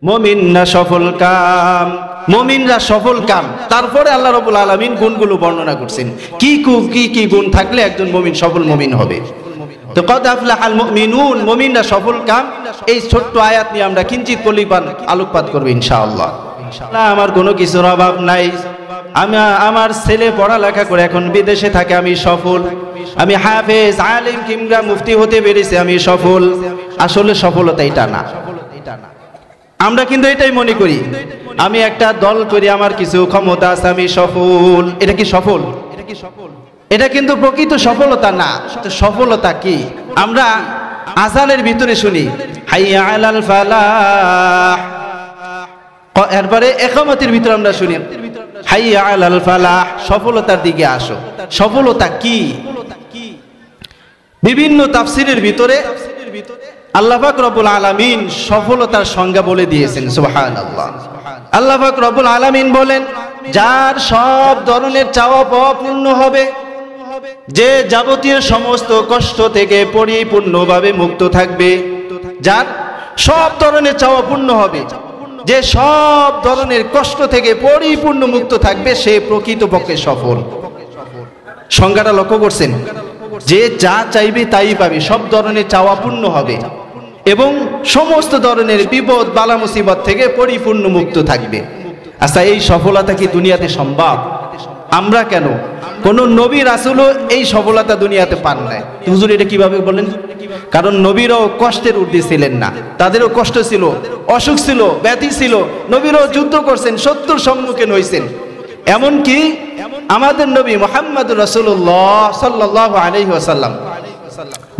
মুমিনরা সফল কাম, মুমিনরা সফল কাম। তারপরে আল্লাহ রাব্বুল আলামিন গুণগুলো বর্ণনা করছেন, কি কি গুণ থাকলে একজন মুমিন সফল মুমিন হবে। তো কদ আফলাহাল মুমিনুন, মুমিনরা সফল কাম, এই ছোট্ট আয়াত নিয়ে আমরা কিঞ্চিত পরিপান আলোকপাত করব ইনশাআল্লাহ। আমার কোনো কিছুর অভাব নাই, আমার ছেলে পড়ালেখা করে এখন বিদেশে থাকে, আমি সফল, আমি হাফেজ আলিম কিংবা মুফতি হতে পেরেছি, আমি সফল। আসলে সফলতা এটা না। আমরা কিন্তু এটাই মনে করি, আমি একটা দল করি, আমার কিছু ক্ষমতা আছে, আমি সফল। এটা কি সফল? এটা কিন্তু প্রকৃত সফলতা না। তো সফলতা কি? আমরা আযানের ভিতরে শুনি হাইয়া আলাল ফালাহ, এরপরে ইকামতের ভিতরে আমরা শুনি হাইয়া আলাল ফালাহ, সফলতার দিকে আসো। সফলতা কি? বিভিন্ন তাফসীরের ভিতরে আল্লাহ পাক রব্বুল আলামিন সফলতার সংজ্ঞা বলে দিয়েছেন। সুবহানাল্লাহ। আল্লাহ পাক রব্বুল আলামিন বলেন, যার সব ধরনের চাওয়া পাওয়া পূর্ণ হবে, যে যাবতীয় সমস্ত কষ্ট থেকে পরিপূর্ণভাবে মুক্ত থাকবে, যার সব ধরনের চাওয়া পূর্ণ হবে, যে সব ধরনের কষ্ট থেকে পরিপূর্ণ মুক্ত থাকবে, সে প্রকৃতপক্ষে সফল। সংজ্ঞাটা লক্ষ্য করছেন? যে যা চাইবে তাই পাবে, সব ধরনের চাওয়া পূর্ণ হবে এবং সমস্ত ধরনের বিপদ বালা মুসিবত থেকে পরিপূর্ণ মুক্ত থাকবে। আচ্ছা, এই সফলতা কি দুনিয়াতে সম্ভব? আমরা কেন? কোন নবী রাসূলও এই সফলতা দুনিয়াতে পান নাই। হুজুর এটা কিভাবে বলেন? কারণ নবীরাও কষ্টের ঊর্ধ্বে ছিলেন না, তাদেরও কষ্ট ছিল, অসুখ ছিল, ব্যাধি ছিল, নবীরাও যুদ্ধ করছেন, শত্রুর সম্মুখীন হয়েছেন। এমনকি আমাদের নবী মুহাম্মদুর রাসূলুল্লাহ সাল্লাল্লাহু আলাইহি ওয়াসাল্লাম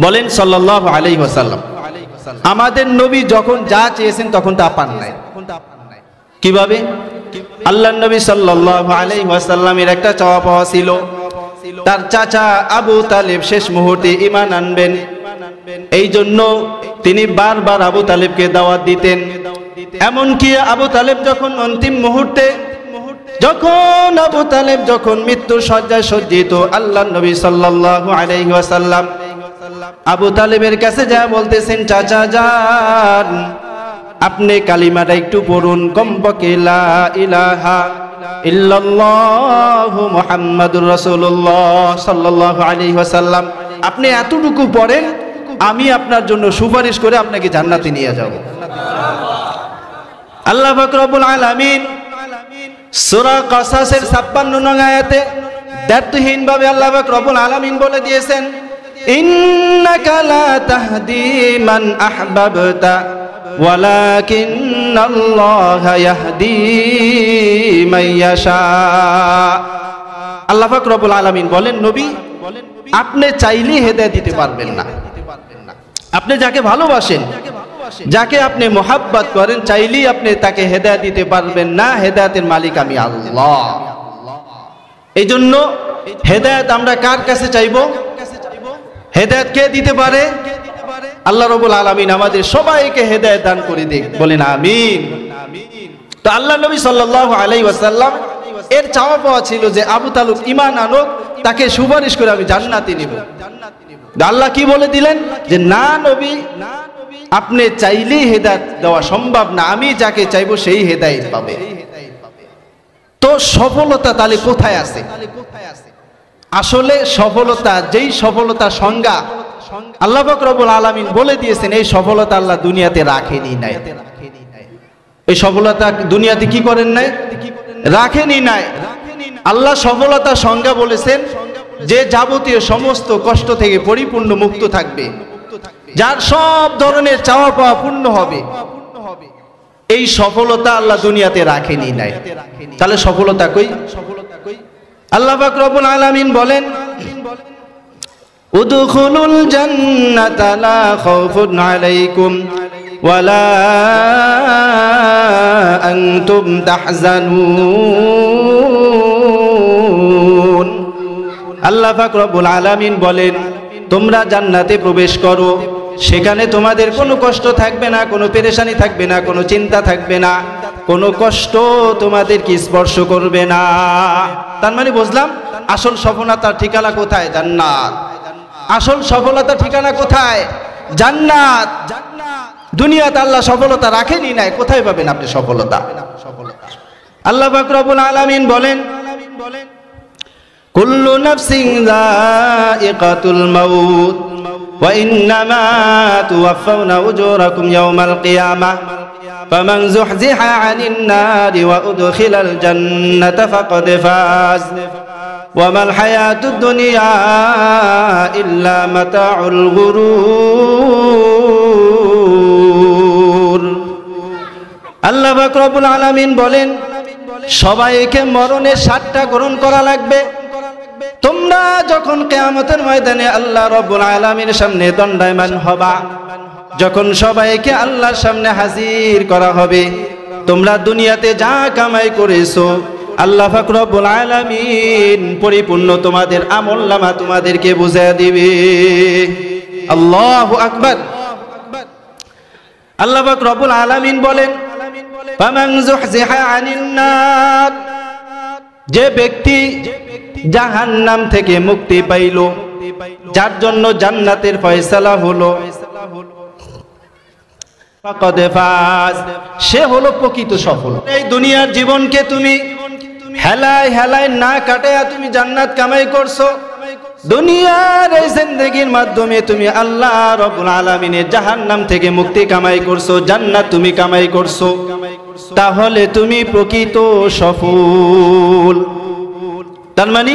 বলেন, সাল্লাল্লাহু আলাইহি ওয়াসাল্লাম, আমাদের নবী যখন যা চেয়েছেন তখন তা পান নাই। কিভাবে? আল্লাহর নবী সাল্লাল্লাহু আলাইহি ওয়াসাল্লামের একটা চাওয়া পাওয়া ছিল, তার চাচা আবু তালেব শেষ মুহূর্তে ঈমান আনবেন। এই জন্য তিনি বারবার আবু তালেবকে দাওয়াত দিতেন। এমনকি আবু তালেব যখন অন্তিম মুহূর্তে, যখন আবু তালেব যখন মৃত্যুর শয্যায় সজ্জিত, আল্লাহর নবী সাল্লাল্লাহু আলাইহি ওয়াসাল্লাম আবু তালেবের কাছে যা বলতেছেন, চাচা যান, আপনি কালিমাটা একটু পড়ুন, কমপক্ষে লা ইলাহা ইল্লাল্লাহু মুহাম্মাদুর রাসূলুল্লাহ সাল্লাল্লাহু আলাইহি ওয়াসাল্লাম, আপনি এতটুকু পড়েন, আমি আপনার জন্য সুপারিশ করে আপনাকে জান্নাতে নিয়ে যাব। আল্লাহ পাক রব্বুল আলামিন সূরা কাসাসের ৫৬ নং আয়াতে দ্ব্যর্থহীন ভাবে আল্লাহ পাক রব্বুল আলামিন বলে দিয়েছেন, ইন্নাকা লা তাহদি মান আহবাবতা ওয়ালাকিন্নাল্লাহা ইয়াহদি মান ইয়াশা। আল্লাহ পাক রব্বুল আলামিন বলেন, নবী, আপনি চাইলে হেদায়েত দিতে পারবেন না। আপনি যাকে ভালোবাসেন, যাকে আপনি মোহাব্বত করেন, চাইলেই আপনি তাকে হেদায়েত দিতে পারবেন না। হেদায়েতের মালিক আমি আল্লাহ। এই জন্য হেদায়েত আমরা কার কাছে চাইব? হেদায়েত কে দিতে পারে? আল্লাহ রাব্বুল আলামিন আমাদের সবাইকে হেদায়েত দান করে দিক, বলেন আমিন। তো আল্লাহ নবী সাল্লাল্লাহু আলাইহি ওয়াসাল্লাম এর চাওয়া পাওয়া ছিল যে আবু তালেব ঈমান আনুক, তাকে সুপারিশ করে আমি জান্নাতে নিব। আল্লাহ কি বলে দিলেন যে না নবী, আপনি চাইলেই হেদায়েত দেওয়া সম্ভব না, আমি যাকে চাইবো সেই হেদায়েত পাবে। তো সফলতা তাহলে কোথায় আছে? আসলে সফলতা, যেই সফলতা সংজ্ঞা আল্লাহ পাক রব্বুল আলামিন বলে দিয়েছেন, এই সফলতা আল্লাহ দুনিয়াতে রাখেনি নাই। এই সফলতা দুনিয়াতে কি করেন নাই? রাখেনি নাই। আল্লাহ সফলতা সংজ্ঞা বলেছেন যে যাবতীয় সমস্ত কষ্ট থেকে পরিপূর্ণ মুক্ত থাকবে, যার সব ধরনের চাওয়া পাওয়া পূর্ণ হবে। এই সফলতা আল্লাহ দুনিয়াতে রাখেনি নাই। তাহলে সফলতা কই? আল্লাহ পাক রব্বুল আলামিন বলেন, উদখুলুল জান্নাতা লা খাউফুন আলাইকুম ওয়ালা আনতুম তাহজানুন। আল্লাহ পাক রব্বুল আলামিন বলেন, তোমরা জান্নাতে প্রবেশ করো, সেখানে তোমাদের কোনো কষ্ট থাকবে না, কোনো পেরেশানি থাকবে না, কোনো চিন্তা থাকবে না, কোনো কষ্ট তোমাদেরকে স্পর্শ করবে না। তার মানে বুঝলাম আসল সফলতার ঠিকানা কোথায়? জান্নাত। আসল সফলতার ঠিকানা কোথায়? জান্নাত। দুনিয়াতে আল্লাহ সফলতা রাখেনি নাই, কোথায় পাবেন আপনি সফলতা? আল্লাহ পাক রব্বুল আলামিন বলেন, কুল্লু নাফসিন যায়িকাতুল মাউত ওয়া ইন্নামা তুওয়াফাউনা উজুরাকুম ইয়াওমাল কিয়ামাহ ফামান যুহজিহা আনিন নারি ওয়া উদখিলাল জান্নাতা ফাকাদ ফাজ ওয়া মাল হায়াতুদ দুনিয়া ইল্লা মাতাউল গুরুর। আল্লাহ পাক রব্বুল আলামিন বলেন, সবাইকে মরণের স্বাদটা গ্রহণ করা লাগবে। তোমরা যখন কিয়ামতের ময়দানে আল্লাহ রাব্বুল আলামিনের সামনে দণ্ডায়মান হবা, যখন সবাইকে আল্লাহর সামনে হাজির করা হবে, তোমরা দুনিয়াতে যা কামাই করেছো আল্লাহ পাক রব্বুল আলামিন পরিপূর্ণ তোমাদের আমলনামা তোমাদেরকে বুঝিয়ে দিবে। আল্লাহু আকবার। আল্লাহ পাক রব্বুল আলামিন বলেন, ফামান যুহজিহা আনিন নার, যে ব্যক্তি জাহান্নাম থেকে মুক্তি পাইল, যার জন্য জান্নাতের ফয়সালা হলো, ফাকাদ ফাজ, সে হলো প্রকৃত সফল। এই দুনিয়ার জীবনকে তুমি হেলায় হেলায় না কাটায়া তুমি জান্নাত কামাই করছো, দুনিয়ার এই জিন্দেগির মাধ্যমে তুমি আল্লাহ রাব্বুল আলামিনের জাহান্নাম থেকে মুক্তি কামাই করছো, জান্নাত তুমি কামাই করছো, তাহলে তুমি প্রকৃত সফল। তার মানে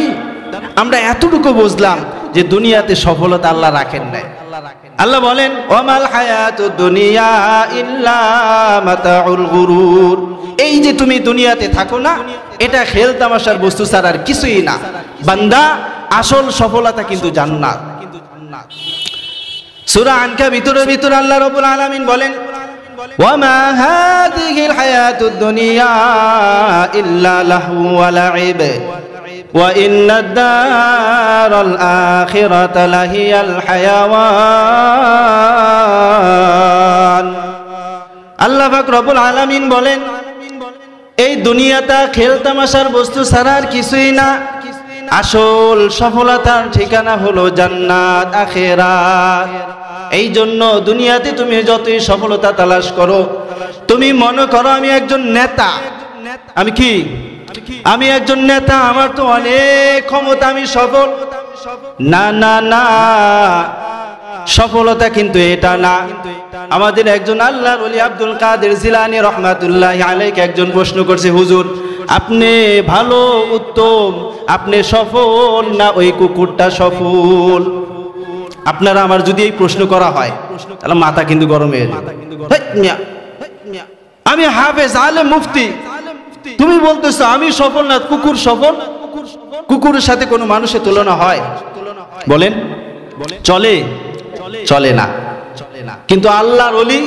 আমরা এতটুকু বুঝলাম যে দুনিয়াতে সফলতা আল্লাহ রাখেন নাই। আল্লাহ বলেন, ওয়ামাল হায়াতুদ দুনিয়া ইল্লা মাতাউল গুরুর, এই যে তুমি দুনিয়াতে থাকো না, এটা খেল তামাশার বস্তু ছাড়া আর কিছুই না। বান্দা, আসল সফলতা কিন্তু জান্নাত। সূরা আনকাবুতের ভিতরে আল্লাহ রাব্বুল আলামিন বলেন, ওয়ামা হাযিহিল হায়াতুদ দুনিয়া ইল্লা লাহু ওয়া লাইব ওয়া ইন্নাদ দারাল আখিরাতা লাহিয়াল হায়াওয়ান। আল্লাহ পাক রব্বুল আলামিন বলেন, এই দুনিয়াটা খেল তামাশার বস্তু ছাড়া আর কিছুই না। আসল সফলতার ঠিকানা হলো জান্নাত, আখিরাত। এই জন্য দুনিয়াতে তুমি যতই সফলতা তালাশ করো, তুমি মনে করো আমি একজন নেতা, আমি কি, আমি একজন নেতা, আমার তো অনেক ক্ষমতা, আমি সফল। না না না, সফলতা কিন্তু এটা না। আমাদের একজন আল্লাহর ওলি আব্দুল কাদের জিলানী রহমাতুল্লাহি আলাইহি একজন প্রশ্ন করছে, হুজুর আপনি ভালো, উত্তম, আপনি সফল না ওই কুকুরটা সফল? আপনারা আমার যদি এই প্রশ্ন করা হয় তাহলে মাথা কিন্তু গরম হয়ে যাবে। আমি হাফেজ, আলেম, মুফতি, তুমি বলতেছো আমি সফল না কুকুর সফল? কুকুরের সাথে কোনো মানুষের তুলনা হয়? বলেন, চলে? চলে না। কিন্তু আল্লাহর ওলি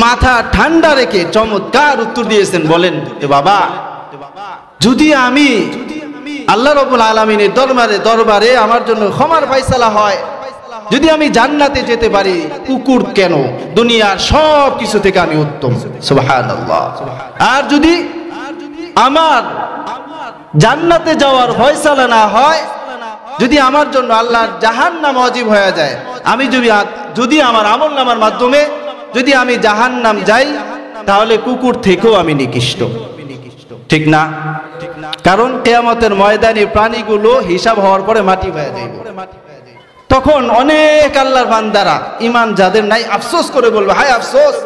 মাথা ঠান্ডা রেখে চমৎকার উত্তর দিয়েছেন। বলেন, বাবা, যদি আমি আল্লাহ রাব্বুল আলামিনের দরবারে আমার জন্য ক্ষমার ফয়সালা হয়, যদি আমি জান্নাতে যেতে পারি, কুকুর কেন, দুনিয়ার সব কিছু থেকে আমি উত্তম। সুবহানাল্লাহ। আর যদি আমার জান্নাতে যাওয়ার ফয়সালা না হয়, যদি আমার জন্য আল্লাহর জাহান্নাম ওয়াজিব হয়ে যায়, আমি যদি আমার আমলনামার মাধ্যমে যদি আমি জাহান্নাম যাই, তাহলে কুকুর থেকেও আমি নিকৃষ্ট। ঠিক না? কারণ কিয়ামতের ময়দানে প্রাণীগুলো হিসাব হওয়ার পরে মাটি হয়ে যাবে। তখন অনেক আল্লাহর বান্দারা, ঈমান যাদের নাই, আফসোস করে বলবে, হায় আফসোস,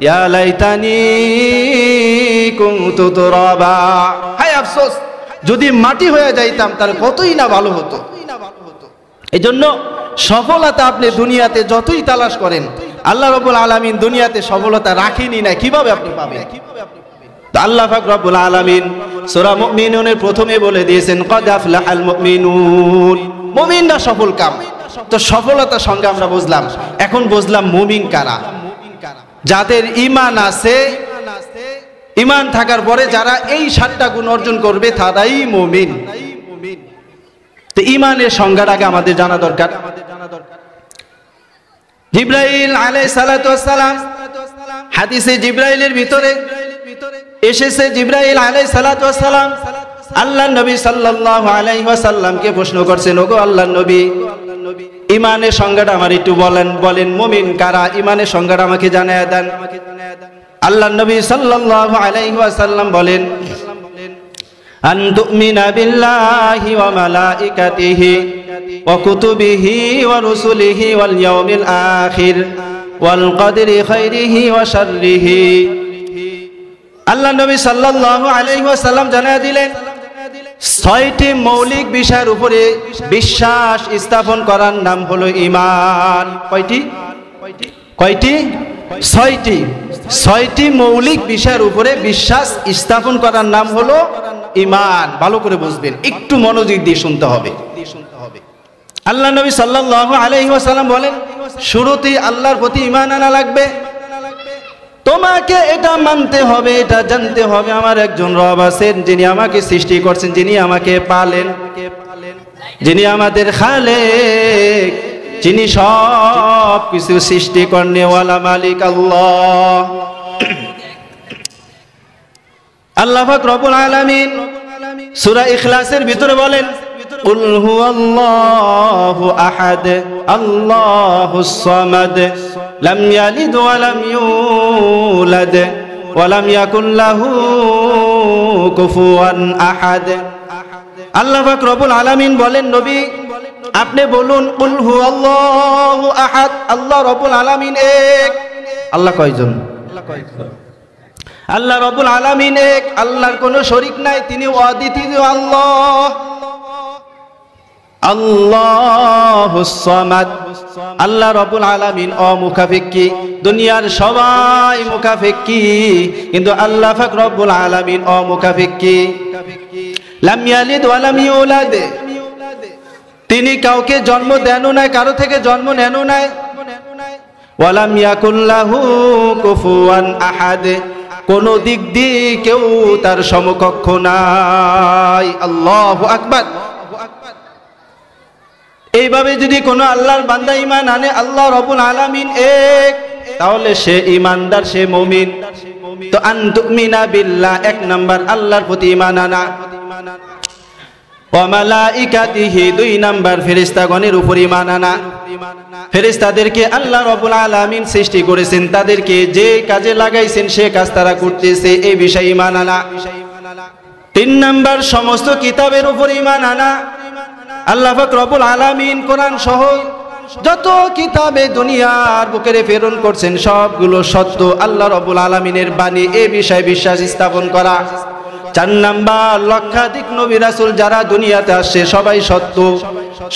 ইয়া লাইতানি কুনতু তুরাবা, হায় আফসোস, যদি মাটি হয়ে যাইতাম তাহলে কতই না ভালো হতো। এজন্য সফলতা আপনি দুনিয়াতে যতই তালাশ করেন, আল্লাহ রাব্বুল আলামিন দুনিয়াতে সফলতা রাখেনি না, কিভাবে আপনি পাবেন? আল্লাহ পাক রব্বুল আলামিন সূরা মুমিনুনের প্রথমে বলে দিয়েছেন, ক্বাদ আফলাহাল মুমিনুন, মুমিনরা সফল কাম। তো সফলতার সঙ্গে আমরা বুঝলাম, এখন বুঝলাম মুমিন কারা। যাদের ঈমান আছে, ঈমান থাকার পরে যারা এই 7টা গুণ অর্জন করবে তারাই মুমিন। তো ঈমানের সংজ্ঞাটাকে আমাদের জানা দরকার। জিবরাইল আলাইহিস সালাতু ওয়াস সালাম, হাদিসে জিবরাইলের ভিতরে এসেছে, জিবরাইল আলাইহিস সালাতু ওয়াস সালাম আল্লাহর নবী সাল্লাল্লাহু আলাইহি ওয়াসাল্লামকে প্রশ্ন করছেন, ওগো আল্লাহর নবী, ইমানের সংজ্ঞাটা আমার একটু বলেন মুমিন কারা, ইমানের সংজ্ঞাটা আমাকে জানায় দেন। আল্লাহর নবী সাল্লাল্লাহু আলাইহি ওয়াসাল্লাম বলেন, আন তুমিনা বিল্লাহি ওয়া মালাইকাতিহি ওয়া কুতুবিহি ওয়া রুসুলিহি ওয়াল ইয়াউমিল আখির ওয়াল কদরি খাইরিহি ওয়া শাররিহি। আল্লাহর নবী সাল্লাল্লাহু আলাইহি ওয়াসাল্লাম জানায় দিলেন, 6টি মৌলিক বিষয়ের উপরে বিশ্বাস স্থাপন করার নাম হলো ঈমান। কয়টি? 6টি মৌলিক বিষয়ের উপরে বিশ্বাস স্থাপন করার নাম হলো ঈমান। ভালো করে বুঝবেন, একটু মনোযোগ দিয়ে শুনতে হবে। আল্লাহ নবী সাল্লাল্লাহু আলাইহি ওয়াসাল্লাম বলেন, শুরুতেই আল্লাহর প্রতি ঈমান আনা লাগবে। তোমাকে এটা মানতে হবে, এটা জানতে হবে আমার একজন রব আছেন, যিনি আমাকে সৃষ্টি করছেন, যিনি আমাকে পালেন, যিনি আমাদের খালেক, যিনি সব কিছু সৃষ্টি করনেওয়ালা মালিক আল্লাহ। আল্লাহ পাক রব্বুল আলামিন সূরা ইখলাসের ভিতরে বলেন, কুল হুয়াল্লাহু আহাদ আল্লাহুস সামাদ লাম ইয়ালিদ ওয়া লাম ইউলাদ ওয়া লাম ইয়াকুল লাহু কুফুয়ান আহাদ। আল্লাহ পাক রব্বুল আলামিন বলেন, নবী আপনি বলুন, কুল হুয়াল্লাহু আহাদ, আল্লাহ রব্বুল আলামিন এক। আল্লাহ কয়জন? আল্লাহ রব্বুল আলামিন এক, আল্লাহর কোনো শরীক নাই, তিনি অদ্বিতীয় আল্লাহ। আল্লাহুস সামাদ, আল্লাহ রব্বুল আলামিন অমুখাপেক্ষী, দুনিয়ার সবাই মুখাপেক্ষী, কিন্তু আল্লাহ পাক রব্বুল আলামিন অমুখাপেক্ষী। লাম ইয়ালিদ ওয়া লাম ইউলাদ, তিনি কাউকে জন্ম দেনও নাই, কারো থেকে জন্ম নেনও নাই। ওয়া লাম ইয়াকুল লাহু কুফুয়ান আহাদ, কোন দিক দিয়ে কেউ তার সমকক্ষ নাই। আল্লাহু আকবার। এইভাবে যদি কোনো আল্লাহর বান্দা ঈমান আনে আল্লাহ রব্বুল আলামিন এক, তাহলে সে ঈমানদার, সে মুমিন। তো আন তুমিনা বিল্লাহ, 1 নাম্বার আল্লাহর প্রতি ঈমান আনা। ওয়া মালাইকাতিহি, 2 নাম্বার ফেরেশতাগণের উপর ঈমান আনা। ফেরেশতাদেরকে আল্লাহ রব্বুল আলামিন সৃষ্টি করেছেন, তাদেরকে যে কাজে লাগাইছেন সে কাজ তারা করতেছে, এই বিষয়ে ঈমান আনা। 3 নাম্বার সমস্ত কিতাবের উপর ঈমান আনা। আল্লাহ পাক রব্বুল আলামিন কোরআন সহ যত কিতাবে দুনিয়ার বুকে প্রেরণ করছেন সবগুলো সত্য, আল্লাহ রব্বুল আলামিনের বাণী, এই বিষয়ে বিশ্বাস স্থাপন করা। 4 নাম্বার লক্ষাধিক নবী রাসূল যারা দুনিয়াতে আসছে সবাই সত্য,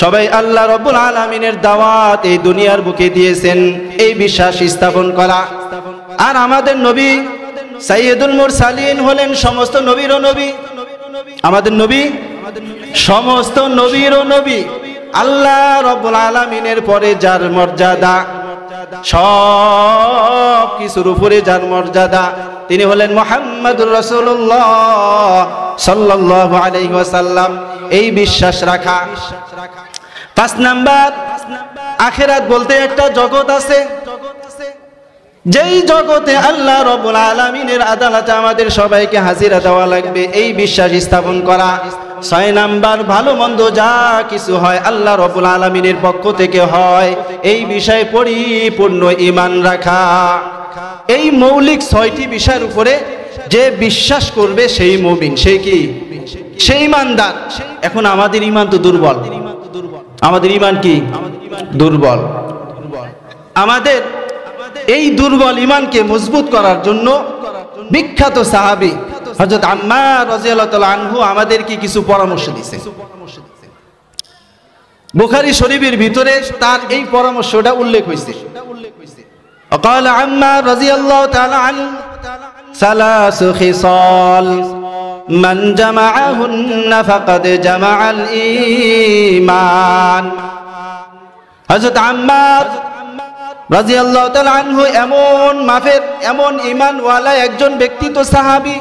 সবাই আল্লাহ রব্বুল আলামিনের দাওয়াত এই দুনিয়ার বুকে দিয়েছেন, এই বিশ্বাস স্থাপন করা। আর আমাদের নবী সাইয়্যিদুল মুরসালিন হলেন সমস্ত নবীরও নবী। আমাদের নবী সমস্ত নবীরও নবী। আল্লাহ রব্বুল আলামিনের পরে যার মর্যাদা, সব কিছুর উপরে যার মর্যাদা, তিনি হলেন মুহাম্মাদুর রাসূলুল্লাহ সাল্লাল্লাহু আলাইহি ওয়াসাল্লাম, এই বিশ্বাস রাখা। 5 নাম্বার আখিরাত বলতে একটা জগৎ আছে, যেই জগতে আল্লাহ রব্বুল আলামিনের আদালতে আমাদের সবাইকে হাজিরা দেওয়া লাগবে, এই বিশ্বাস স্থাপন করা। 6 নাম্বার ভালো মন্দ যা কিছু হয় আল্লাহ রব্বুল আলামিনের পক্ষ থেকে হয়, এই বিষয়ে পরিপূর্ণ ঈমান রাখা। এই মৌলিক 6টি বিষয়ের উপরে যে বিশ্বাস করবে সেই মুমিন, সেই কি? সেই ঈমানদার। এখন আমাদের ঈমান তো দুর্বল, আমাদের ঈমান কি? দুর্বল। আমাদের এই দুর্বল ঈমানকে মজবুত করার জন্য বিখ্যাত সাহাবী হযরত আম্মার রাদিয়াল্লাহু তাআলা আনহু আমাদেরকে কিছু পরামর্শ দিয়েছেন। বুখারী শরীফের ভিতরে তার এই পরামর্শটা উল্লেখ হয়েছে। وقال عمار رضي الله تعالى عنه 3 خصال من جمعهن فقد جمع الإيمان। হযরত আম্মার রাদিয়াল্লাহু তাআলা আনহু এমন মাফের, এমন ঈমানওয়ালা একজন ব্যক্তি, তো সাহাবী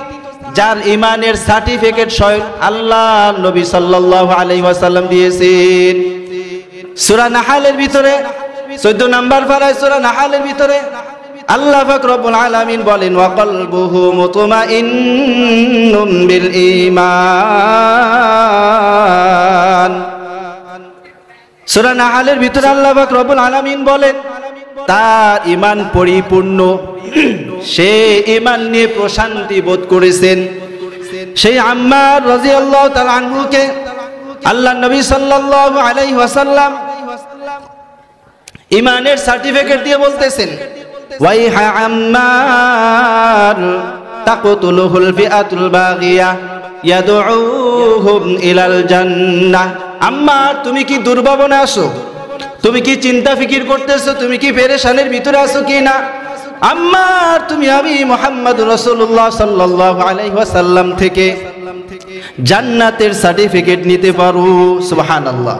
যার ঈমানের সার্টিফিকেট স্বয়ং আল্লাহর নবী সাল্লাল্লাহু আলাইহি ওয়াসাল্লাম দিয়েছেন। সূরা নাহলের ভিতরে 14 নম্বর পারায় সূরা নাহলের ভিতরে আল্লাহ পাক রব্বুল আলামিন বলেন, ওয়া কলবুহু মুতমাইন্নুম বিল ঈমান। সূরা নাহলের ভিতরে আল্লাহ পাক রব্বুল আলামিন বলেন তার ঈমান পরিপূর্ণ, সে ঈমান নিয়ে প্রশান্তি বোধ করেছেন। সেই আম্মার রাদিয়াল্লাহু তাআলা আনহুকে আল্লাহ নবী সাল্লাল্লাহু আলাইহি ওয়াসাল্লাম ঈমানের সার্টিফিকেট দিয়ে বলতেছেন, ওয়াইহা আম্মার তাকতুলুহুল ফিআতুল বাগিয়া ইয়াদউহুম ইলাল জান্নাহ। আম্মার, তুমি কি দুর্ভাবনা আছো? তুমি কি চিন্তা ফিকির করতেছো? তুমি কি পেরেশানির ভিতরে আছো কি না? আম্মার, তুমি আমি মুহাম্মদ রাসূলুল্লাহ সাল্লাল্লাহু আলাইহি ওয়াসাল্লাম থেকে জান্নাতের সার্টিফিকেট নিতে পারো। সুবহানাল্লাহ।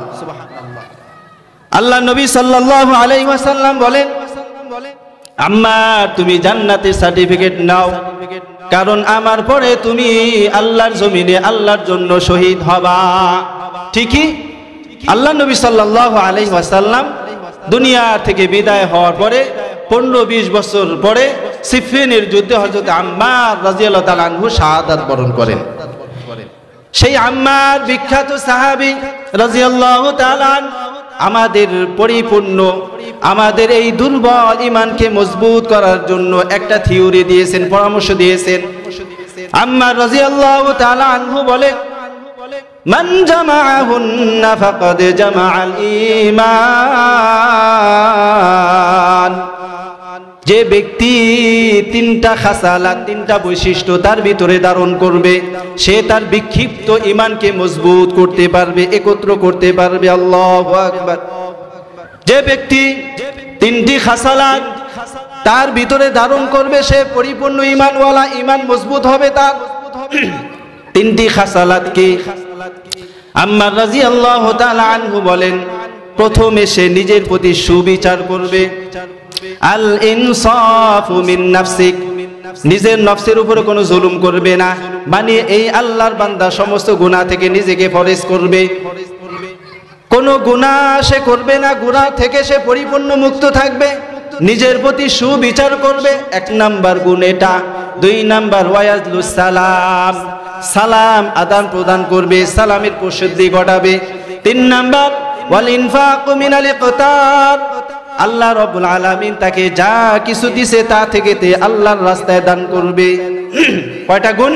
আল্লাহ নবী সাল্লাল্লাহু আলাইহি ওয়াসাল্লাম বলেন, আম্মার, তুমি জান্নাতের সার্টিফিকেট নাও, কারণ আমার পরে তুমি আল্লাহর জমিনে আল্লাহর জন্য শহীদ হবা। ঠিকই আল্লাহ নবী সাল্লাল্লাহু আলাইহি ওয়াসাল্লাম দুনিয়া থেকে বিদায় হওয়ার পরে 15-20 বছর পরে সিফিনের যুদ্ধে হযরত আম্মার রাদিয়াল্লাহু তাআলা আনহু শাহাদাত বরণ করেন। সেই আম্মার বিখ্যাত সাহাবী রাদিয়াল্লাহু তাআলা আমাদের পরিপূর্ণ, আমাদের এই দুর্বল ঈমানকে মজবুত করার জন্য একটা থিওরি দিয়েছেন, পরামর্শ দিয়েছেন। আম্মার রাদিয়াল্লাহু তাআলা আনহু বলেন, মান জামাআহুন্না ফাকাদ জামাআল ঈমান। যে ব্যক্তি তিনটা খাসালাত, তিনটা বৈশিষ্ট্য তার ভিতরে ধারণ করবে, সে তার বিক্ষিপ্ত ঈমানকে মজবুত করতে পারবে, একত্র করতে পারবে। আল্লাহু আকবার। যে ব্যক্তি তিনটি খাসালাত তার ভিতরে ধারণ করবে, সে পরিপূর্ণ ঈমানওয়ালা, ঈমান মজবুত হবে তার। তিনটি খাসালাত কি? আম্মার রাদিয়াল্লাহু তাআলা আনহু বলেন, প্রথমে সে নিজের প্রতি সুবিচার করবে। আল ইনসাফু মিন নাফসিক, নিজের নফসের উপরে কোনো জুলুম করবে না, মানে এই আল্লাহর বান্দা সমস্ত গুনাহ থেকে নিজেকে ফরেজ করবে, কোনো গুনাহ সে করবে না, গুনাহ থেকে সে পরিপূর্ণ মুক্ত থাকবে, নিজের প্রতি সুবিচার করবে। 1 নাম্বার গুণ এটা। 2 নাম্বার ওয়ায়াজলুস সালাম, সালাম আদান প্রদান করবে, সালামের প্রসিদ্ধি ঘটাবে। 3 নাম্বার ওয়াল ইনফাকু মিনাল ইকতার, আল্লাহ রাব্বুল আলামিন তাকে যা কিছু দিয়েছে তা থেকে আল্লাহর রাস্তায় দান করবে। কয়টা গুণ?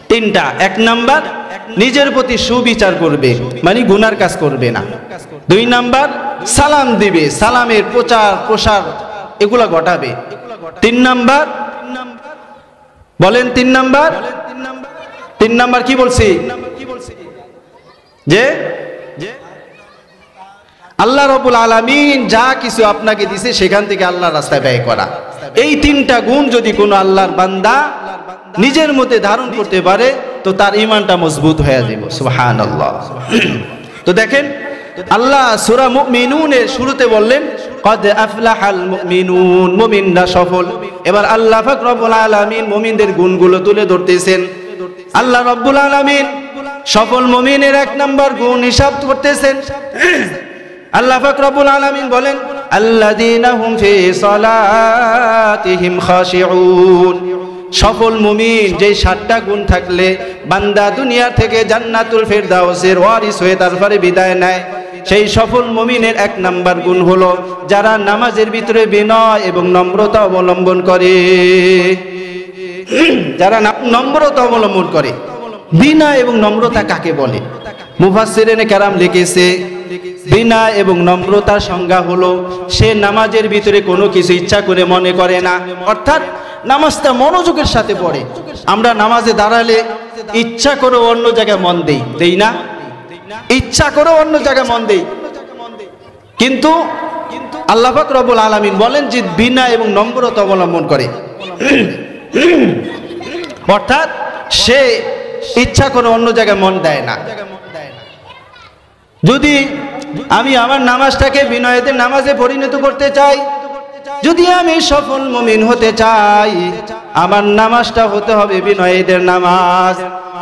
3টা। 1 নাম্বার নিজের প্রতি সুবিচার করবে, মানে গুনার কাজ করবে না। 2 নাম্বার সালাম দিবে, সালামের প্রচার প্রসার এগুলা ঘটাবে। 3 নাম্বার বলেন, 3 নাম্বার 3 নাম্বার কি বলছি? যে আল্লাহ রাব্বুল আলামিন যা কিছু আপনাকে দিয়েছে সেখান থেকে আল্লাহর রাস্তায় ব্যয় করা। এই 3টা গুণ যদি কোনো আল্লাহর বান্দা নিজের মধ্যে ধারণ করতে পারে তো তার ঈমানটা মজবুত হয়ে যাবে। সুবহানাল্লাহ। তো দেখেন আল্লাহ সূরা মুমিনুনের শুরুতে বললেন, কদ আফলাহাল মুমিনুন, মুমিনরা সফল। এবার আল্লাহ পাক রব্বুল আলামিন মুমিনদের গুণগুলো তুলে ধরতেছেন। আল্লাহ রব্বুল আলামিন সফল মুমিনের 1 নাম্বার গুণ হিসাব করতেছেন। আল্লাহ পাক রব্বুল আলামিন বলেন, আল্লাযীনা হুম ফি সালাতিহিম খাশিউন। সফল মুমিন যে 7টা গুণ থাকলে বান্দা দুনিয়া থেকে জান্নাতুল ফেরদাউসের ওয়ারিস হয়ে তারপরে বিদায় নেয়, সেই সফল মুমিনের 1 নাম্বার গুণ হলো যারা নামাজের ভিতরে বিনয় এবং নম্রতা অবলম্বন করে। যারা নম্রতা অবলম্বন করে। বিনয় এবং নম্রতা কাকে বলে? মুফাসসিরিনে কেরাম লিখেছে, বিনয় এবং নম্রতার সংজ্ঞা হলো সে নামাজের ভিতরে কোনো কিছু ইচ্ছা করে মনে করে না, অর্থাৎ নামাজটা মনোযোগের সাথে পড়ে। আমরা নামাজে দাঁড়ালে ইচ্ছা করে অন্য জায়গায় মন দেই না? ইচ্ছা করে অন্য জায়গায় মন দেই, কিন্তু আল্লাহ পাক রব্বুল আলামিন বলেন যে বিনয় এবং নম্রতা অবলম্বন করে, অর্থাৎ সে ইচ্ছা করে অন্য জায়গায় মন দেয় না। যদি আমি আমার নামাজটাকে বিনয়ের নামাজে পরিণত করতে চাই, যদি আমি সফল মুমিন হতে চাই, আমার নামাজটা হতে হবে বিনয়ীদের নামাজ,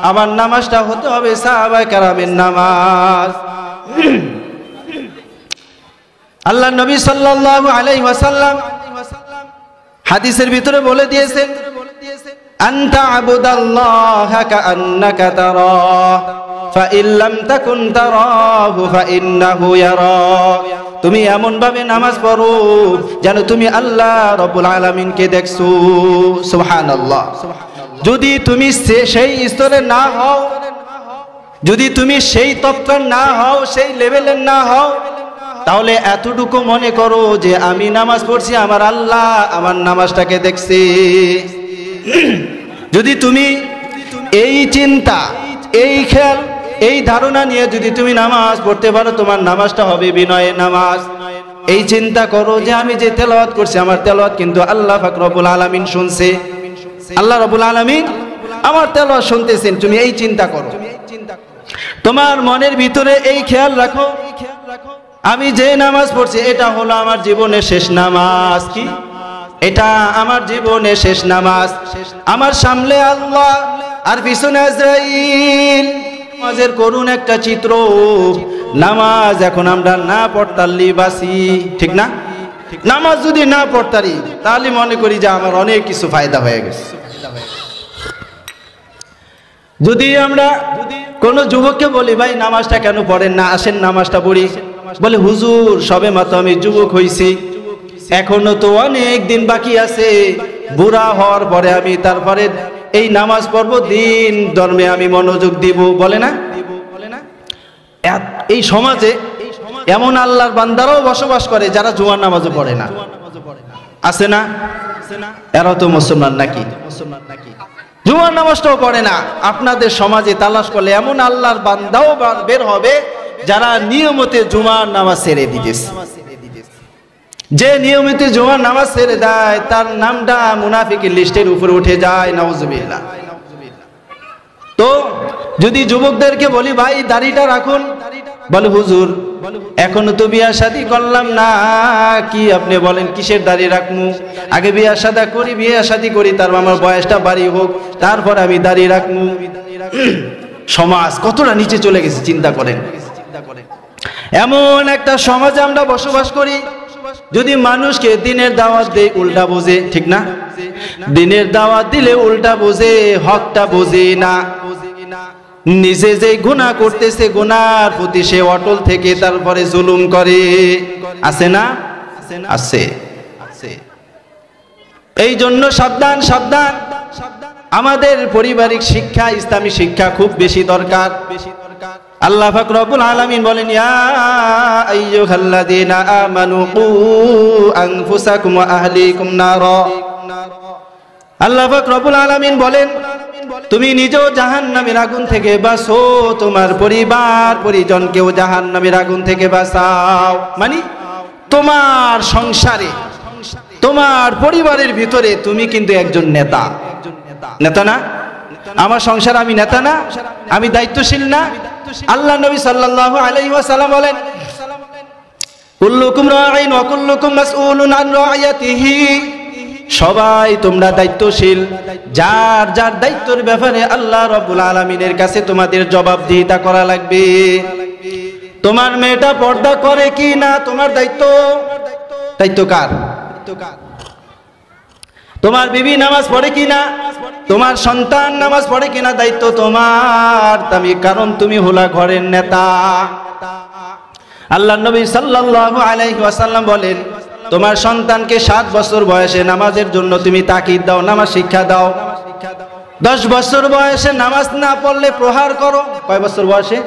আমার নামাজটা হতে হবে সাহাবায়ে কেরামের নামাজ। আল্লাহ নবী সাল্লাল্লাহু আলাইহি ওয়াসাল্লাম হাদিসের ভিতরে বলে দিয়েছেন, আনতা আবুদাল্লাহ কাআন্নাকা তারা, فإن لم تكن تراه فإنه يراك তুমি এমন ভাবে নামাজ পড়ো যেন তুমি আল্লাহ রাব্বুল আলামিনকে দেখছো সুবহানাল্লাহ যদি তুমি সেই স্তরে না হও যদি তুমি সেই তত্ত্বের না হও সেই লেভেলের না হও তাহলে এতটুকু মনে করো যে আমি নামাজ পড়ছি আমার আল্লাহ আমার নামাজটাকে দেখছে যদি তুমি এই চিন্তা এই খেয়াল এই ধারণা নিয়ে যদি তুমি নামাজ পড়তে পারো তোমার নামাজটা হবে বিনয়ের নামাজ এই চিন্তা করো যে আমি যে তেলাওয়াত করছি আমার তেলাওয়াত কিন্তু আল্লাহ পাক রব্বুল আলামিন শুনছে আল্লাহ রাব্বুল আলামিন আমার তেলাওয়াত শুনতেছেন তুমি এই চিন্তা করো তোমার মনের ভিতরে এই খেয়াল রাখো আমি যে নামাজ পড়ছি এটা হলো আমার জীবনের শেষ নামাজ কি এটা আমার জীবনের শেষ নামাজ আমার সামনে আল্লাহ আর পিছনে আজরাইল নামাজের করুন একটা চিত্র নামাজ এখন আমরা না পড়তালি বাসি ঠিক না নামাজ যদি না পড়তারি তাহলে মনে করি যে আমার অনেক কিছু ফায়দা হয়ে গেছে যদি আমরা কোনো যুবককে বলি ভাই নামাজটা কেন পড়েন না আসেন নামাজটা পড়ি বলে হুজুর সবে মাত্র আমি যুবক হইছি এখনো তো অনেক দিন বাকি আছে বুড়া হওয়ার পরে আমি তারপরে এই নামাজ পড়ব দিন ধর্মে আমি মনোযোগ দিব বলে না এই সমাজে এমন আল্লাহর বান্দারাও বসবাস করে যারা জুমার নামাজও পড়ে না আছে না এরা তো মুসলমান নাকি জুমার নামাজটাও পড়ে না আপনাদের সমাজে তালাশ করলে এমন আল্লাহর বান্দাও বের হবে যারা নিয়মিত জুমার নামাজ ছেড়ে দিতেছে যে নিয়মিত জুমার নামাজ ছেড়ে দেয় তার নামটা মুনাফিকের লিস্টের উপরে উঠে যায় নাউজুবিল্লাহ তো যদি যুবকদেরকে বলি ভাই দাড়িটা রাখুন বলে হুজুর এখনো তো বিয়া শাদী করলাম না কি আপনি বলেন কিসের দাড়ি রাখমু আগে বিয়া শাদী করি তারপর আমার বয়সটা বাড়ি হোক তারপর আমি দাড়ি রাখমু সমাজ কতটা নিচে চলে গেছে চিন্তা করেন এমন একটা সমাজে আমরা বসবাস করি যদি মানুষকে দিনের দাওয়াত দেয় উল্টা বোঝে ঠিক না দিনের দাওয়াত দিলে উল্টা বোঝে হকটা বোঝে না নিজে যে গুনাহ করতেছে গুনার প্রতি সে অটল থেকে তারপরে জুলুম করে আছে না আছে এই জন্য সাবধান সাবধান আমাদের পারিবারিক শিক্ষা ইসলামী শিক্ষা খুব বেশি দরকার আল্লাহ পাক রব্বুল আলামিন বলেন ইয়া আইয়ুহাল্লাযীনা আমানু কু আনফুসাকুম ওয়া আহলিকুম নারা আল্লাহ পাক রব্বুল আলামিন বলেন তুমি নিজেও জাহান্নামের আগুন থেকে বাঁচো তোমার পরিবার পরিজনকেও জাহান্নামের আগুন থেকে বাঁচাও মানে তোমার সংসারে তোমার পরিবারের ভিতরে তুমি কিন্তু একজন নেতা নেতা না আমার সংসার আমি নেতা না আমি দায়িত্বশীল না আল্লাহ নবী সাল্লাল্লাহু আলাইহি ওয়াসাল্লাম বলেন কুল্লুকুম রাঈন ওয়া কুল্লুকুম মাসউলুন আন রাইয়াতিহি সবাই তোমরা দায়িত্বশীল যার যার দায়িত্বের ব্যাপারে আল্লাহ রাব্বুল আলামিনের কাছে তোমাদের জবাবদিহিতা করা লাগবে তোমার মেয়েটা পর্দা করে কি না তোমার দায়িত্ব দায়িত্ব কার তোমার বিবি নামাজ পড়ে কিনা তোমার সন্তান নামাজ পড়ে কিনা দায়িত্ব তোমার কারণ তুমি হলা ঘরের নেতা আল্লাহর নবী সাল্লাল্লাহু আলাইহি ওয়াসাল্লাম বলেন তোমার সন্তানকে 7 বছর বয়সে নামাজের জন্য তুমি তাকিদ দাও নামাজ শিক্ষা দাও 10 বছর বয়সে নামাজ না পড়লে প্রহার করো কয় বছর বয়সে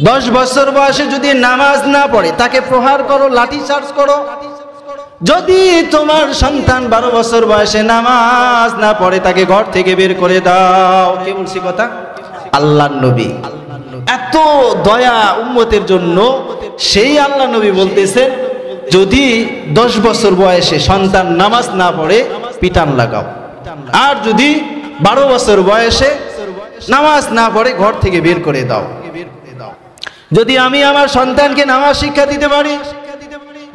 10 বছর বয়সে যদি নামাজ না পড়ে তাকে প্রহার করো লাঠি চার্জ করো যদি তোমার সন্তান 12 বছর বয়সে নামাজ না পড়ে তাকে ঘর থেকে বের করে দাও কে বলছি কথা আল্লাহর নবী এত দয়া উম্মতের জন্য সেই আল্লাহর নবী বলতেছেন যদি 10 বছর বয়সে সন্তান নামাজ না পড়ে পিটান লাগাও আর যদি 12 বছর বয়সে নামাজ না পড়ে ঘর থেকে বের করে দাও যদি আমি আমার সন্তানকে নামাজ শিক্ষা দিতে পারি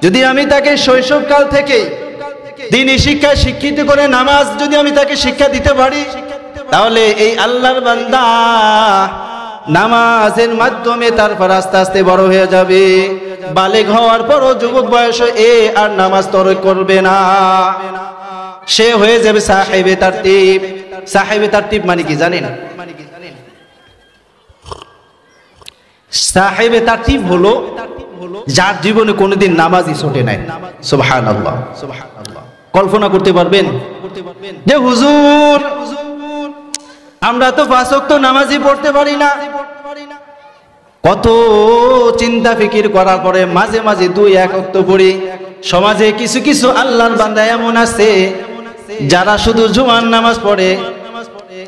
যদি আমি তাকে শৈশবকাল থেকে দ্বীনি শিক্ষায় শিক্ষিত করে নামাজ যদি আমি তাকে শিক্ষা দিতে পারি তাহলে এই আল্লাহর বান্দা নামাজের মাধ্যমে তারপর আস্তে আস্তে বড় হয়ে যাবে বালেগ হওয়ার পরও যুবক বয়সে আর নামাজ তরক করবে না সে হয়ে যাবে সাহেবে তারতিব সাহেবে তারতিব মানে কি জানেন সাহেবে তারতিব হলো যার জীবনে কোনোদিন নামাজই ছোটে নাই। সুবহানাল্লাহ। কল্পনা করতে পারবেন যে হুজুর আমরা তো 5 ওয়াক্ত নামাজই পড়তে পারি না, কত চিন্তা ফিকির করার পরে মাঝে মাঝে 2-1 ওয়াক্ত পড়ি। সমাজে কিছু কিছু আল্লাহর বান্দা এমন আছে যারা শুধু জুমার নামাজ পড়ে,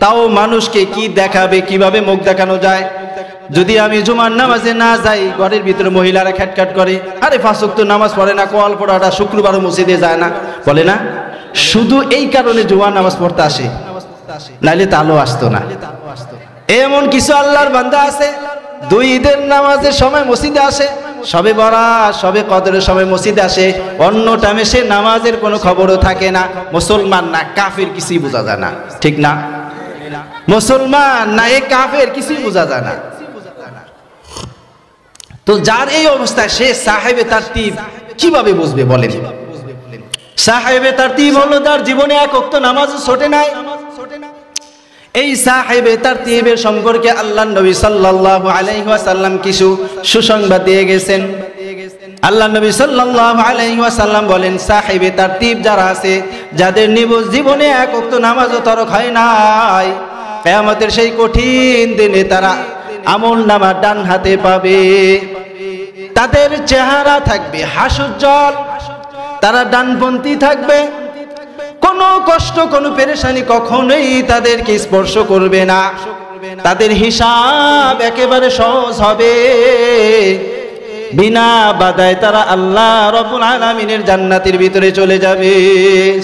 তাও মানুষকে কি দেখাবে, কিভাবে মুখ দেখানো যায়। যদি আমি জুমার নামাজে না যাই, ঘরের ভিতরে মহিলারা খ্যাটখ্যাট করে, আরে 5 ওয়াক্ত নামাজ পড়ে না, কোয়াল পড়াটা শুক্রবারও মসজিদে যায় না, বলে না। শুধু এই কারণে জুমার নামাজ পড়তে আসে, নাইলে তালও আসতো না। এমন কিছু আল্লাহর বান্দা আছে 2 ঈদের নামাজের সময় মসজিদে আসে, সবে বরাত সবে কদরের সময় মসজিদে আসে, অন্য টাইমে সে নামাজের কোনো খবরও থাকে না। মুসলমান না কাফের কিছুই বোঝা যায় না, ঠিক না? মুসলমান না এ কাফের কিছুই বোঝা যায় না। তো যার এই অবস্থা, সে সাহেবে তারতিব কিভাবে বুঝবে বলেন? সাহেবে তারতিব হলো যার জীবনে 1 ওয়াক্ত নামাজও ছোটে নাই। এই সাহেবে তারতিবের সম্পর্কে আল্লাহর নবী সাল্লাল্লাহু আলাইহি ওয়াসাল্লাম কিছু সুসংবাদ দিয়ে গেছেন। আল্লাহর নবী সাল্লাল্লাহু আলাইহি ওয়াসাল্লাম বলেন, সাহেবে তারতিব যারা আছে, যাদের নিবজ জীবনে 1 ওয়াক্ত নামাজও তরক হয় নাই, কিয়ামতের সেই কঠিন দিনে তারা আমলনামা ডান হাতে পাবে। তাদের চেহারা থাকবে হাস্যোজ্জ্বল, তারা ডানপন্থী থাকবে, কোনো কষ্ট কোনো পেরেশানি কখনোই তাদেরকে স্পর্শ করবে না। তাদের হিসাব একেবারে সহজ হবে, বিনা বাধায় তারা আল্লাহ রাব্বুল আলামিনের জান্নাতের ভিতরে চলে যাবে।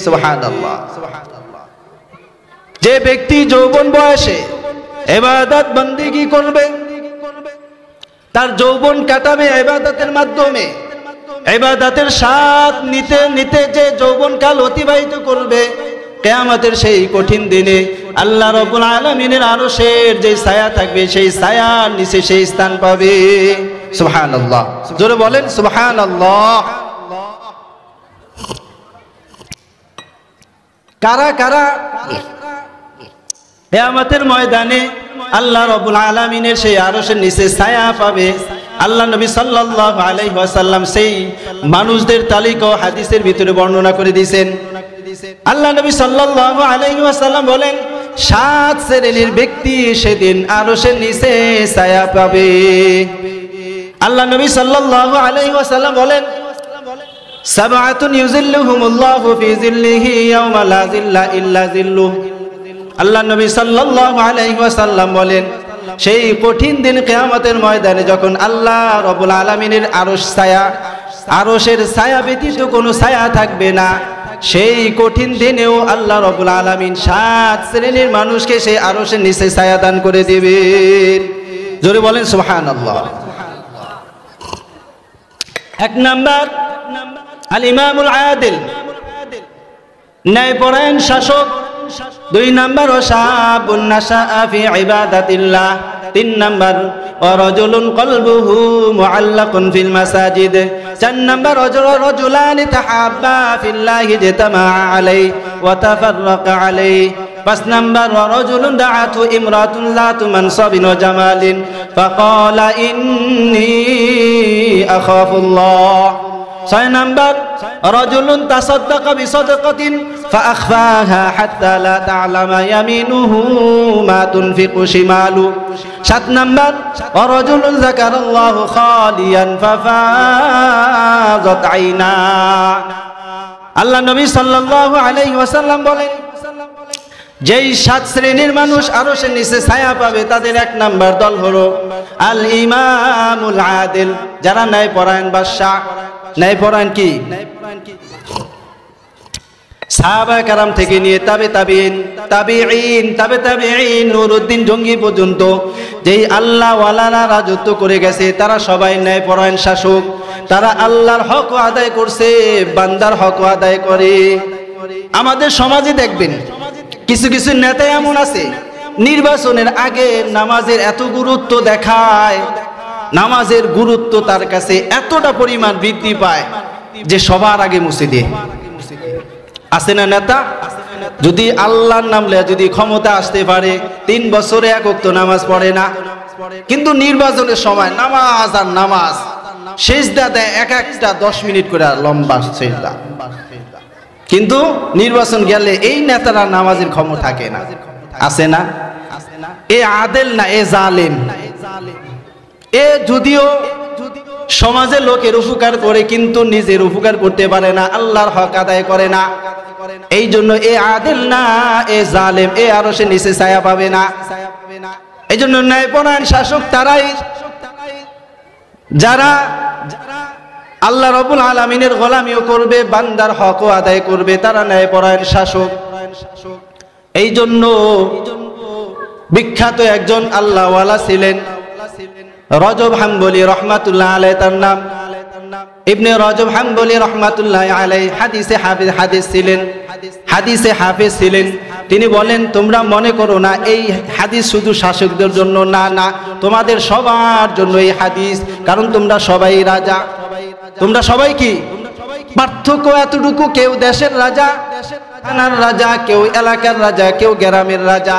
সুবহানাল্লাহ। যে ব্যক্তি যৌবন বয়সে ইবাদত বন্দেগী করবে, তার যৌবন কাটাবে ইবাদতের মাধ্যমে, ইবাদতের স্বাদ নিতে নিতে যে যৌবনকাল অতিবাহিত করবে, কিয়ামতের সেই কঠিন দিনে আল্লাহ রাব্বুল আলামিনের আরশের যে ছায়া থাকবে, সেই ছায়ার নিচে সেই স্থান পাবে। সুবহানাল্লাহ। জোরে বলেন সুবহানাল্লাহ। কারা কারা কিয়ামতের ময়দানে আল্লাহ রাব্বুল আলামিনের সেই আরশের নিচে ছায়া পাবে? আল্লাহ নবী সাল্লাল্লাহু আলাইহি ওয়াসাল্লাম সেই মানুষদের তালিকা হাদিসের ভিতরে বর্ণনা করে দিয়েছেন। আল্লাহ নবী সাল্লাল্লাহু আলাইহি ওয়াসাল্লাম বলেন, 7 শ্রেণীর ব্যক্তি সেদিন আরশের নিচে ছায়া পাবে। আল্লাহ নবী সাল্লাল্লাহু আলাইহি ওয়াসাল্লাম বলেন, সাবআতুন ইউযিল্লুহুমুল্লাহু ফি যিল্লিহি ইয়াওমা লা যিল্লা ইল্লা যিল্লুহ। আল্লাহ নবী সাল্লাল্লাহু আলাইহি ওয়াসাল্লাম বলেন, সেই কঠিন দিন কিয়ামতের ময়দানে যখন আল্লাহ রাব্বুল আলামিনের আরশ ছায়া, আরশের ছায়া ব্যতীত কোনো ছায়া থাকবে না, সেই কঠিন দিনেও আল্লাহ রাব্বুল আলামিন 7 শ্রেণীর মানুষকে সেই আরশের নিচে ছায়া দান করে দিবেন। জোরে বলেন সুবহানাল্লাহ। 1 নাম্বার আল ইমামুল আদিল, ন্যায়পরায়ণ শাসক। 2 নাম্বার ওয়াশাবুন নাশাআ ফি ইবাদাতিল্লাহ। 3 নাম্বার ওয়ারাজুলুন কলবুহু মুআল্লাকুন ফিল মাসাজিদ। 4 নাম্বার রাজুলানি তাহাব্বা ফিল্লাহি ইজতামাআ আলাইহি ওয়া তাফাররাকা আলাইহি। 5 নাম্বার রাজুলুন দাআতু ইমরাতুন যাতু মানসাবিন ওয়া জামালিন ফাকালা ইন্নী আখাফুল্লাহ। 6 নাম্বার রাজুলুন তাসাদ্দাকা বিসাদকাতিন ফাআখফাহা হাত্তা লা তা'লামা ইয়ামিনুহু মা তুনফিকু শিমালু। 7 নাম্বার রাজুলুন যাকারাল্লাহু খালিয়ান ফাফাযাত আইনা। আল্লাহ নবী সাল্লাল্লাহু আলাইহি ওয়াসাল্লাম বলেন, যেই 7 শ্রেণীর মানুষ আরশের নিচে ছায়া পাবে, তাদের 1 নাম্বার দল হলো আল ইমামুল আদিল, যারা ন্যায়পরায়ণ বাদশা। ন্যায়পরায়ণ কি? সাহাবায়ে কেরাম থেকে নিয়ে তাবেঈন, নুরউদ্দিন জঙ্গি পর্যন্ত যেই আল্লাহ ওয়ালারা রাজত্ব করে গেছে, তারা সবাই ন্যায়পরায়ণ শাসক। তারা আল্লাহর হক আদায় করছে, বান্দার হক আদায় করে। আমাদের সমাজে দেখবেন কিছু কিছু নেতা এমন আছে, নির্বাচনের আগে নামাজের এত গুরুত্ব দেখায়, নামাজের গুরুত্ব তার কাছে এতটা পরিমাণ বৃদ্ধি পায় যে সবার আগে মুছে দিয়ে। আছে না নেতা? যদি আল্লাহর নাম লয়ে যদি ক্ষমতা আসতে পারে, 3 বছরে 1 ওয়াক্ত নামাজ পড়ে না, কিন্তু নির্বাচনের সময় নামাজ আর নামাজ, সেজদা দেয় এক একটা 10 মিনিট করে লম্বা সেজদা। কিন্তু নির্বাচন গেলে এই নেতারা নামাজের ক্ষমতা থাকে না, আছে না? এ আদেল না, এ জালেম। এ যদিও সমাজের লোকের উপকার করে কিন্তু নিজের উপকার করতে পারে না, আল্লাহর হক আদায় করে না। এই জন্য এ আদেল না, এ জালেম, এ আরো সে নিচে ছায়া পাবে না। এই জন্য ন্যায়পরায়ণ শাসক তারাই যারা আল্লাহ রাব্বুল আলামিনের গোলামিও করবে, বান্দার হকও আদায় করবে, তারা ন্যায়পরায়ণ শাসক। এই জন্য বিখ্যাত একজন আল্লাহওয়ালা ছিলেন রজব হাম্বলি রহমাতুল্লাহ আলাইহি, তার নাম ইবনে রজব হাম্বলি রহমাতুল্লাহ আলাইহি। হাদিস ছিলেন, হাদিসে হাফেজ ছিলেন। তিনি বলেন, তোমরা মনে করো না এই হাদিস শুধু শাসকদের জন্য, না না, তোমাদের সবার জন্য এই হাদিস, কারণ তোমরা সবাই রাজা। তোমরা সবাই কি? পার্থক্য এতটুকু, কেউ দেশের রাজা, থানার রাজা, কেউ এলাকার রাজা, কেউ গ্রামের রাজা।